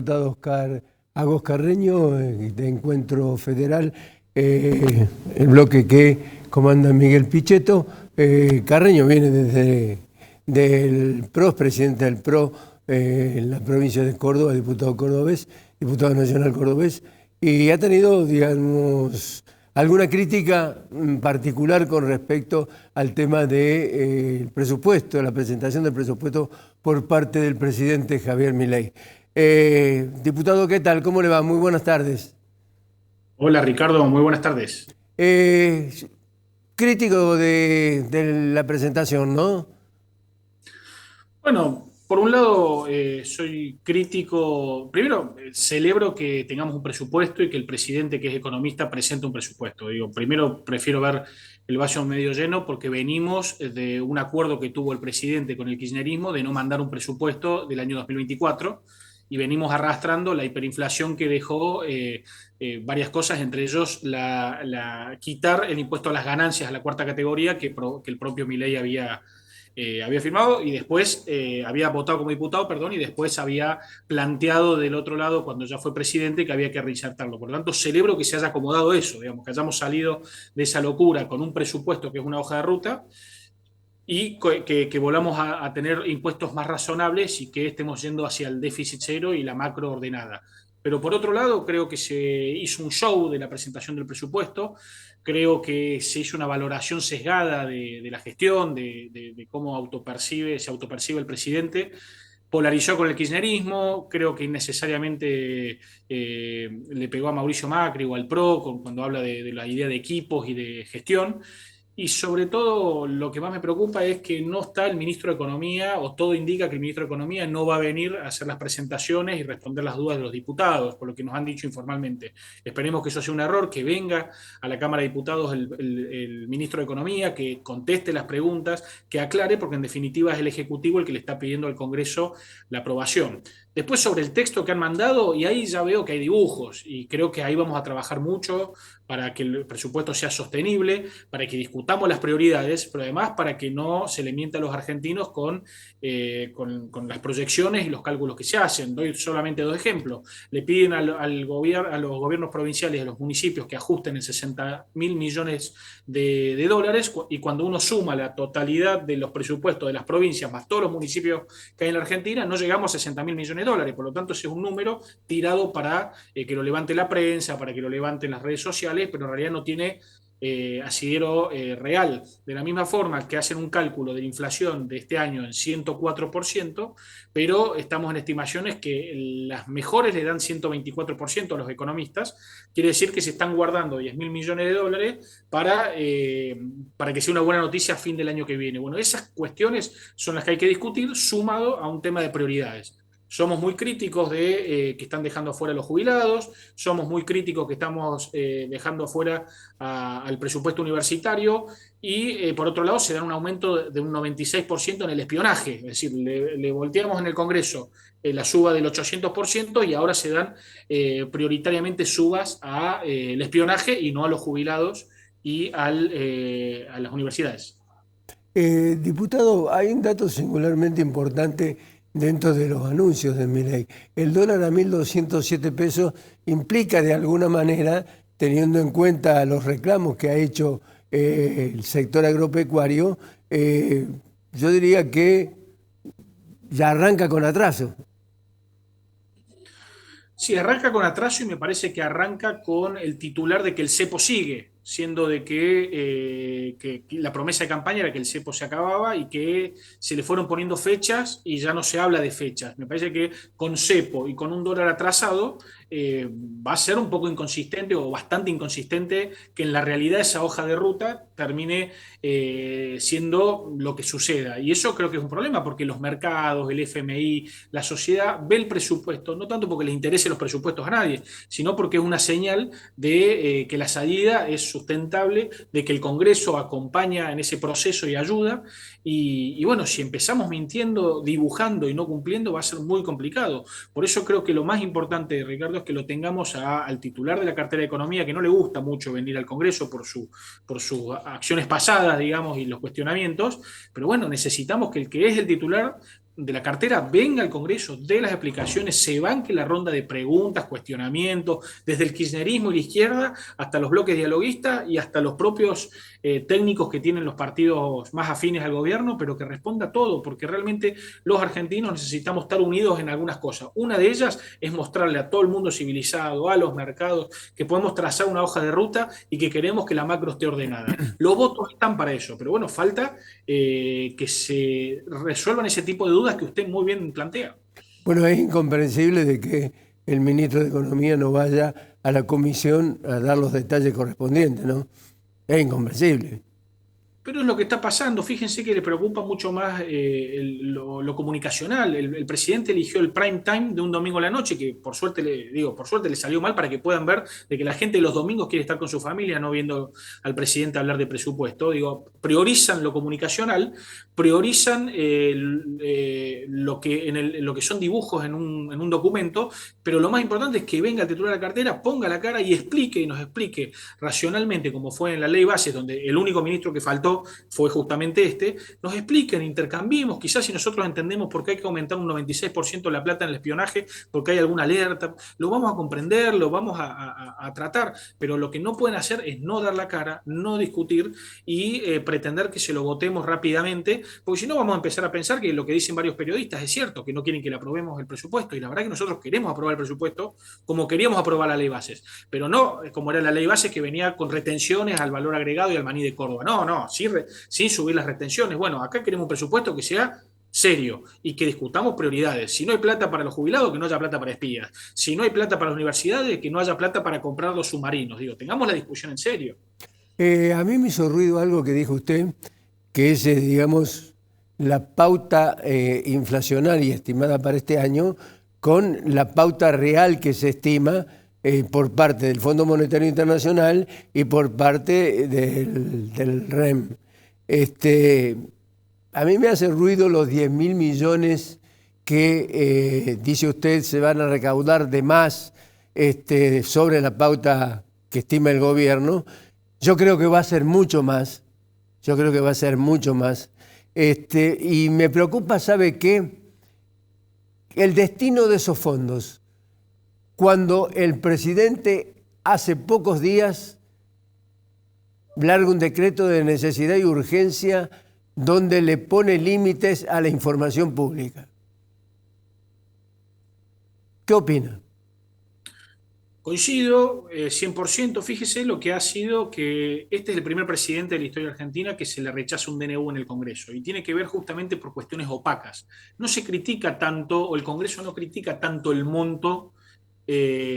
diputado Oscar Agos Carreño, de Encuentro Federal, el bloque que comanda Miguel Pichetto. Carreño viene desde del PRO, es presidente del PRO en la provincia de Córdoba, diputado cordobés, diputado nacional cordobés, y ha tenido, digamos, alguna crítica en particular con respecto al tema del presupuesto, la presentación del presupuesto por parte del presidente Javier Milei. Diputado, ¿qué tal? ¿Cómo le va? Muy buenas tardes. Hola Ricardo, muy buenas tardes. Eh, Crítico de la presentación, ¿no? Bueno, por un lado soy crítico, primero celebro que tengamos un presupuesto y que el presidente que es economista presente un presupuesto. Digo, primero prefiero ver el vaso medio lleno porque venimos de un acuerdo que tuvo el presidente con el kirchnerismo de no mandar un presupuesto del año 2024 y venimos arrastrando la hiperinflación que dejó varias cosas, entre ellos quitar el impuesto a las ganancias a la cuarta categoría que el propio Milei había firmado y después había votado como diputado, perdón, y después había planteado del otro lado, cuando ya fue presidente, que había que reinsertarlo. Por lo tanto, celebro que se haya acomodado eso, digamos, que hayamos salido de esa locura con un presupuesto que es una hoja de ruta y que volvamos a tener impuestos más razonables y que estemos yendo hacia el déficit cero y la macro ordenada. Pero por otro lado, creo que se hizo un show de la presentación del presupuesto, creo que se hizo una valoración sesgada de la gestión, de cómo se autopercibe el presidente, polarizó con el kirchnerismo, creo que innecesariamente le pegó a Mauricio Macri o al PRO cuando habla de la idea de equipos y de gestión. Y sobre todo lo que más me preocupa es que no está el ministro de Economía, o todo indica que el ministro de Economía no va a venir a hacer las presentaciones y responder las dudas de los diputados, por lo que nos han dicho informalmente. Esperemos que eso sea un error, que venga a la Cámara de Diputados el ministro de Economía, que conteste las preguntas, que aclare, porque en definitiva es el Ejecutivo el que le está pidiendo al Congreso la aprobación. Después sobre el texto que han mandado, y ahí ya veo que hay dibujos, y creo que ahí vamos a trabajar mucho para que el presupuesto sea sostenible, para que discutamos las prioridades, pero además para que no se le mienta a los argentinos con las proyecciones y los cálculos que se hacen. Doy solamente dos ejemplos. Le piden a los gobiernos provinciales y a los municipios que ajusten en 60.000 millones de dólares, y cuando uno suma la totalidad de los presupuestos de las provincias más todos los municipios que hay en la Argentina, no llegamos a 60.000 millones de dólares. Por lo tanto, ese es un número tirado para que lo levante la prensa, para que lo levanten las redes sociales, pero en realidad no tiene asidero real. De la misma forma que hacen un cálculo de la inflación de este año en 104%, pero estamos en estimaciones que las mejores le dan 124% a los economistas. Quiere decir que se están guardando 10.000 millones de dólares para que sea una buena noticia a fin del año que viene. Bueno, esas cuestiones son las que hay que discutir, sumado a un tema de prioridades. Somos muy críticos de que están dejando afuera a los jubilados, somos muy críticos que estamos dejando afuera al presupuesto universitario y por otro lado se da un aumento de un 96% en el espionaje, es decir, le volteamos en el Congreso la suba del 800% y ahora se dan prioritariamente subas al espionaje y no a los jubilados y a las universidades. Diputado, hay un dato singularmente importante dentro de los anuncios de Milei. El dólar a 1.207 pesos implica de alguna manera, teniendo en cuenta los reclamos que ha hecho el sector agropecuario, yo diría que ya arranca con atraso. Sí, arranca con atraso y me parece que arranca con el titular de que el cepo sigue, siendo de que la promesa de campaña era que el cepo se acababa y que se le fueron poniendo fechas y ya no se habla de fechas. Me parece que con cepo y con un dólar atrasado va a ser un poco inconsistente o bastante inconsistente que en la realidad esa hoja de ruta termine siendo lo que suceda. Y eso creo que es un problema porque los mercados, el FMI, la sociedad ve el presupuesto, no tanto porque les interese los presupuestos a nadie, sino porque es una señal de que la salida es sustentable, de que el Congreso acompaña en ese proceso y ayuda. Y bueno, si empezamos mintiendo, dibujando y no cumpliendo, va a ser muy complicado. Por eso creo que lo más importante, Ricardo, es que lo tengamos al titular de la cartera de Economía, que no le gusta mucho venir al Congreso por sus acciones pasadas, digamos, y los cuestionamientos, pero bueno, necesitamos que el que es el titular de la cartera venga al Congreso, dé las explicaciones, se banque la ronda de preguntas, cuestionamientos, desde el kirchnerismo y la izquierda hasta los bloques dialoguistas y hasta los propios técnicos que tienen los partidos más afines al gobierno, pero que responda a todo, porque realmente los argentinos necesitamos estar unidos en algunas cosas. Una de ellas es mostrarle a todo el mundo civilizado, a los mercados, que podemos trazar una hoja de ruta y que queremos que la macro esté ordenada. Los votos están para eso, pero bueno, falta que se resuelvan ese tipo de dudas que usted muy bien plantea. Bueno, es incomprensible de que el ministro de Economía no vaya a la comisión a dar los detalles correspondientes, ¿no? Es incomprensible. Pero es lo que está pasando. Fíjense que le preocupa mucho más lo comunicacional. El presidente eligió el prime time de un domingo a la noche, que por suerte por suerte le salió mal para que puedan ver de que la gente los domingos quiere estar con su familia, no viendo al presidente hablar de presupuesto. Priorizan lo comunicacional, priorizan lo que son dibujos en un documento, pero lo más importante es que venga el titular de la cartera, ponga la cara y explique y nos explique racionalmente, como fue en la ley base, donde el único ministro que faltó fue justamente nos expliquen, intercambiemos, quizás si nosotros entendemos por qué hay que aumentar un 96% la plata en el espionaje, porque hay alguna alerta, lo vamos a comprender, lo vamos a tratar, pero lo que no pueden hacer es no dar la cara, no discutir y pretender que se lo votemos rápidamente, porque si no vamos a empezar a pensar que lo que dicen varios periodistas es cierto, que no quieren que le aprobemos el presupuesto, y la verdad que nosotros queremos aprobar el presupuesto como queríamos aprobar la ley bases, pero no como era la ley base que venía con retenciones al valor agregado y al maní de Córdoba, no, sin subir las retenciones. Bueno, acá queremos un presupuesto que sea serio y que discutamos prioridades. Si no hay plata para los jubilados, que no haya plata para espías. Si no hay plata para las universidades, que no haya plata para comprar los submarinos. Tengamos la discusión en serio. A mí me hizo ruido algo que dijo usted, que es, digamos, la pauta inflacionaria estimada para este año con la pauta real que se estima por parte del Fondo Monetario Internacional y por parte del REM. A mí me hace ruido los 10.000 millones que dice usted se van a recaudar de más sobre la pauta que estima el gobierno. Yo creo que va a ser mucho más. Yo creo que va a ser mucho más. Y me preocupa, ¿sabe qué? El destino de esos fondos. Cuando el presidente hace pocos días larga un decreto de necesidad y urgencia donde le pone límites a la información pública. ¿Qué opina? Coincido 100%. Fíjese lo que ha sido que este es el primer presidente de la historia argentina que se le rechaza un DNU en el Congreso y tiene que ver justamente por cuestiones opacas. No se critica tanto, o el Congreso no critica tanto el monto,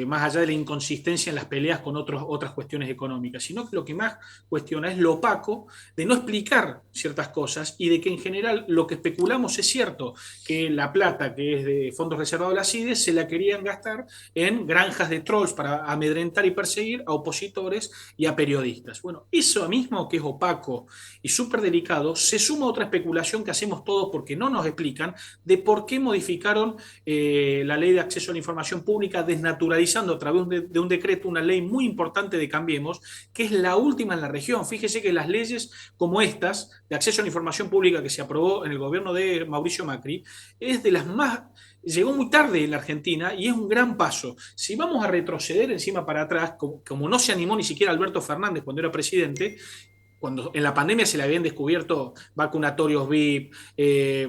más allá de la inconsistencia en las peleas con otras cuestiones económicas, sino que lo que más cuestiona es lo opaco de no explicar ciertas cosas y de que en general lo que especulamos es cierto, que la plata que es de fondos reservados de la CIDE se la querían gastar en granjas de trolls para amedrentar y perseguir a opositores y a periodistas. Bueno, eso mismo que es opaco y súper delicado, se suma a otra especulación que hacemos todos porque no nos explican de por qué modificaron la ley de acceso a la información pública desnaturalizando a través de un decreto una ley muy importante de Cambiemos, que es la última en la región. Fíjese que las leyes como estas, de acceso a la información pública que se aprobó en el gobierno de Mauricio Macri, es de las más... Llegó muy tarde en la Argentina y es un gran paso. Si vamos a retroceder encima para atrás, como no se animó ni siquiera Alberto Fernández cuando era presidente, cuando en la pandemia se le habían descubierto vacunatorios VIP,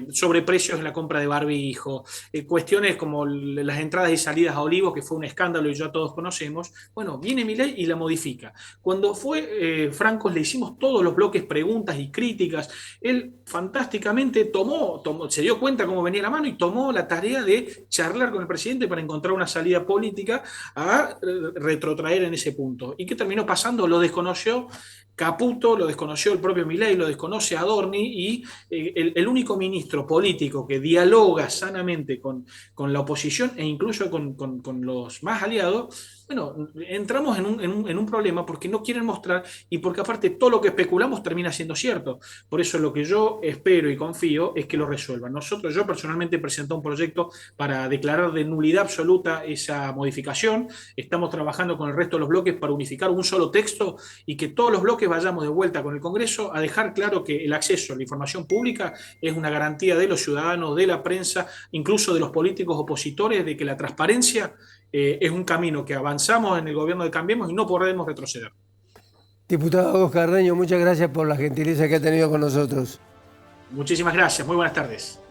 sobreprecios en la compra de barbijo, cuestiones como las entradas y salidas a Olivos, que fue un escándalo y ya todos conocemos. Bueno, viene Milei y la modifica. Cuando fue Francos le hicimos todos los bloques, preguntas y críticas. Él fantásticamente se dio cuenta cómo venía la mano y tomó la tarea de charlar con el presidente para encontrar una salida política a retrotraer en ese punto. ¿Y qué terminó pasando? Lo desconoció Caputo, lo desconoció el propio Milei, lo desconoce Adorni y el único ministro político que dialoga sanamente con la oposición e incluso con los más aliados, bueno, entramos en un problema porque no quieren mostrar y porque aparte todo lo que especulamos termina siendo cierto. Por eso lo que yo espero y confío es que lo resuelvan. Yo personalmente presenté un proyecto para declarar de nulidad absoluta esa modificación. Estamos trabajando con el resto de los bloques para unificar un solo texto y que todos los bloques vayamos de vuelta vuelta con el Congreso a dejar claro que el acceso a la información pública es una garantía de los ciudadanos, de la prensa, incluso de los políticos opositores, de que la transparencia es un camino que avanzamos en el gobierno de Cambiemos y no podemos retroceder. Diputado Carreño, muchas gracias por la gentileza que ha tenido con nosotros. Muchísimas gracias, muy buenas tardes.